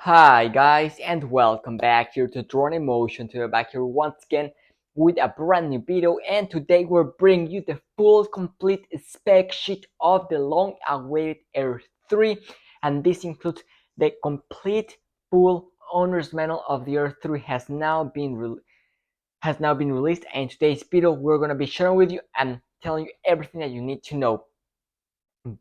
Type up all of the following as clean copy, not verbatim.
Hi guys and welcome back here to Drone Emotion. Today we're back here once again with a brand new video, and today we're bringing you the full complete spec sheet of the long awaited Air 3, and this includes the complete full owner's manual of the Air 3 has now been released, and in today's video we're going to be sharing with you and telling you everything that you need to know.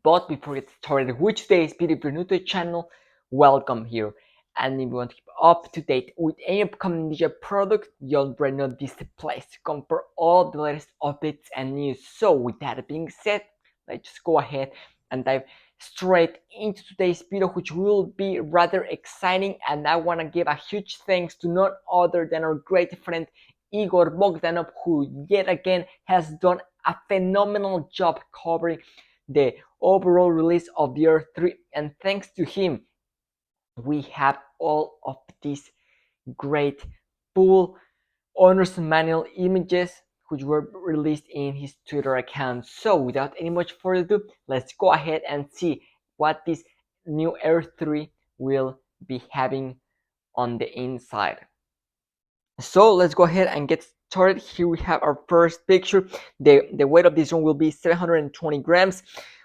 But before we get started with today's video, if you're new to the channel, welcome here. And if you want to keep up to date with any upcoming DJI product, you already know this is the place to come for all the latest updates and news. So with that being said, let's just go ahead and dive straight into today's video, which will be rather exciting. And I want to give a huge thanks to none other than our great friend Igor Bogdanov, who yet again has done a phenomenal job covering the overall release of the Air 3, and thanks to him we have all of these great full owner's manual images which were released in his Twitter account. So without any much further ado, let's go ahead and see what this new Air 3 will be having on the inside. So let's go ahead and get started. Here we have our first picture. The weight of this drone will be 720 grams.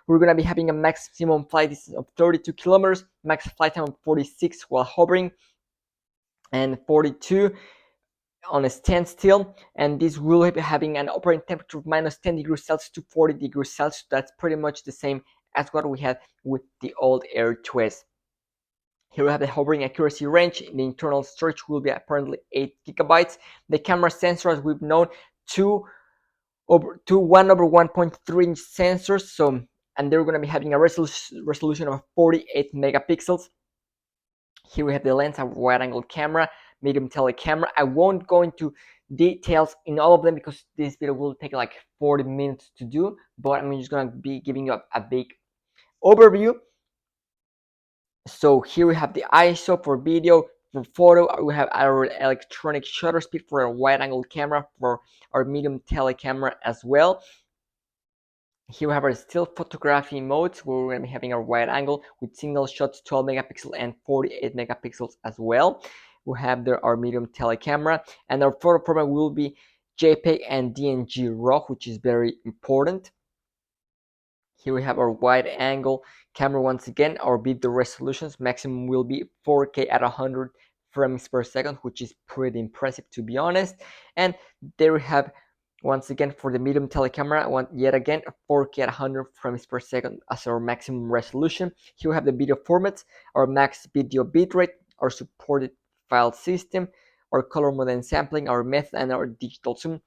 We're going to be having a maximum flight distance of 32 kilometers, max flight time of 46 while hovering, and 42 on a standstill. And this will be having an operating temperature of minus 10 degrees Celsius to 40 degrees Celsius. That's pretty much the same as what we had with the old Air 2s. Here we have the hovering accuracy range. The internal storage will be apparently 8 gigabytes. The camera sensor, as we've known, two 1/1.3 inch sensors. And they're going to be having a resolution of 48 megapixels. Here we have the lens, a wide-angle camera, medium telecamera. I won't go into details in all of them because this video will take like 40 minutes to do, but I'm just going to be giving you a big overview. So here we have the ISO for video. For photo, we have our electronic shutter speed for a wide-angle camera, for our medium telecamera as well. Here we have our still photography modes, where we're going to be having our wide angle with single shots 12 megapixels and 48 megapixels as well. We have there our medium telecamera, and our photo format will be JPEG and DNG RAW, which is very important. Here we have our wide angle camera once again. Our video resolutions maximum will be 4K at 100 frames per second, which is pretty impressive to be honest. And there we have once again for the medium telecamera, yet again 4K at 100 frames per second as our maximum resolution. Here we have the video formats, our max video bitrate, our supported file system, our color mode and sampling, our method, and our digital zoom.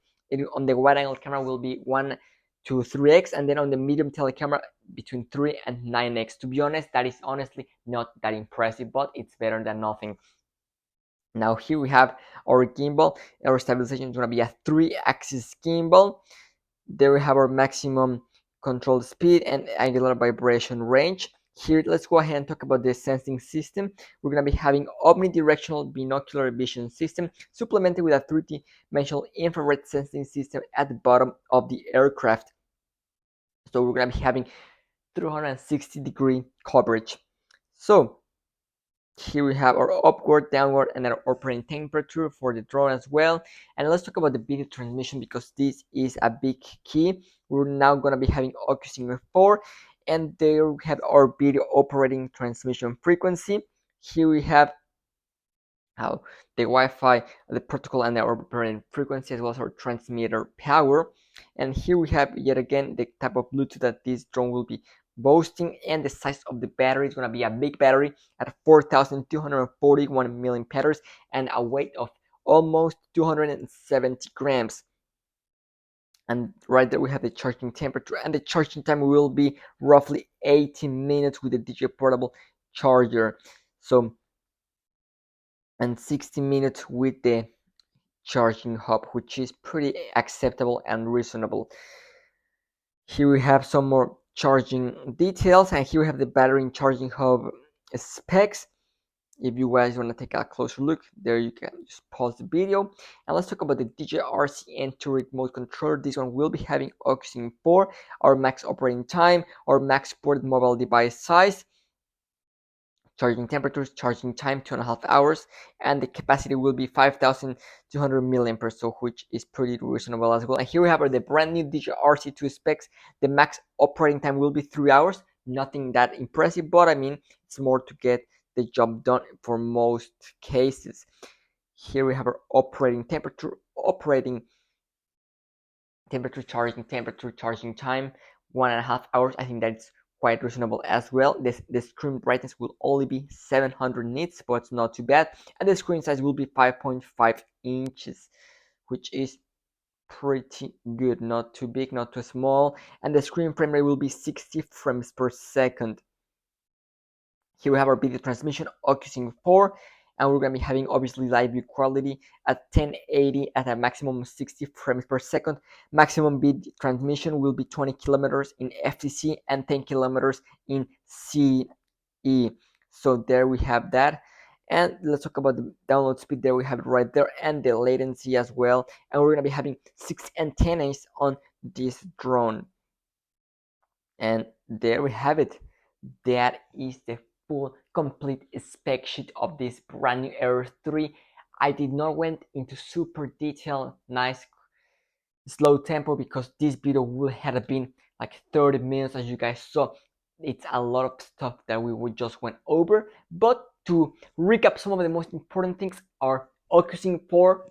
On the wide angle camera will be 1 to 3x, and then on the medium telecamera between 3 and 9x. To be honest, that is honestly not that impressive, but it's better than nothing. Now here we have our gimbal. Our stabilization is going to be a 3-axis gimbal. There we have our maximum control speed and angular vibration range. Here, let's go ahead and talk about the sensing system. We're going to be having omnidirectional binocular vision system supplemented with a 3-dimensional infrared sensing system at the bottom of the aircraft. So we're going to be having 360-degree coverage. So here we have our upward, downward, and our operating temperature for the drone as well. And let's talk about the video transmission because this is a big key. We're now going to be having OcuSync 4, and there we have our video operating transmission frequency. Here we have how the Wi-Fi, the protocol, and the operating frequency, as well as our transmitter power. And here we have yet again the type of Bluetooth that this drone will be boasting, and the size of the battery is going to be a big battery at 4,241 milliamp hours and a weight of almost 270 grams. And right there we have the charging temperature, and the charging time will be roughly 80 minutes with the DJI portable charger. So, and 60 minutes with the charging hub, which is pretty acceptable and reasonable. Here we have some more charging details, and here we have the battery and charging hub specs. If you guys want to take a closer look, there you can just pause the video. And let's talk about the DJI RC Entry remote controller. This one will be having OcuSync 4, our max operating time, our max supported mobile device size, charging temperatures, charging time 2.5 hours, and the capacity will be 5,200 milliamperes, so which is pretty reasonable as well. And here we have the brand new DJI RC2 specs. The max operating time will be 3 hours. Nothing that impressive, but I mean, it's more to get the job done for most cases. Here we have our operating temperature, temperature charging time 1.5 hours. I think that's quite reasonable as well. The screen brightness will only be 700 nits, but it's not too bad. And the screen size will be 5.5 inches, which is pretty good. Not too big, not too small. And the screen frame rate will be 60 frames per second. Here we have our video transmission Oculus 4, and we're going to be having obviously live view quality at 1080 at a maximum of 60 frames per second. Maximum bit transmission will be 20 kilometers in FCC and 10 kilometers in CE. So there we have that. And let's talk about the download speed. There we have it right there, and the latency as well. And we're going to be having 6 antennas on this drone. And there we have it. That is the full complete spec sheet of this brand new Air 3. I did not went into super detail, nice slow tempo, because this video would have been like 30 minutes. As you guys saw, it's a lot of stuff that we would just went over. But to recap, some of the most important things are Oculus 4,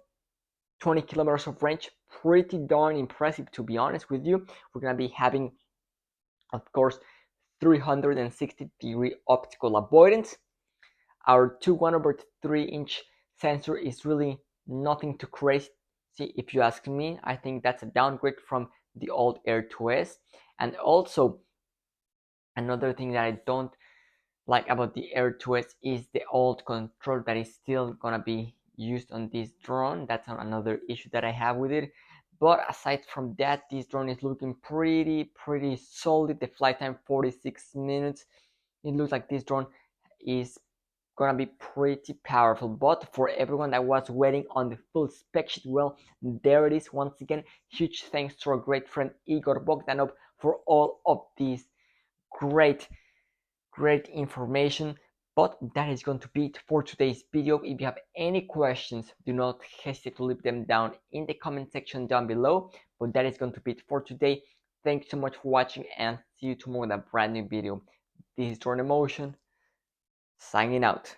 20 kilometers of range, pretty darn impressive, to be honest with you. We're gonna be having, of course, 360-degree optical avoidance. Our 1/3-inch sensor is really nothing too crazy, if you ask me. I think that's a downgrade from the old Air 2S. And also, another thing that I don't like about the Air 2S is the old control that is still gonna be used on this drone. That's another issue that I have with it. But aside from that, this drone is looking pretty solid. The flight time 46 minutes. It looks like this drone is gonna be pretty powerful. But for everyone that was waiting on the full spec sheet, well, there it is. Once again, huge thanks to our great friend Igor Bogdanov for all of these great information. But that is going to be it for today's video. If you have any questions, do not hesitate to leave them down in the comment section down below. But that is going to be it for today. Thank you so much for watching, and see you tomorrow in a brand new video. This is Drone Emotion, signing out.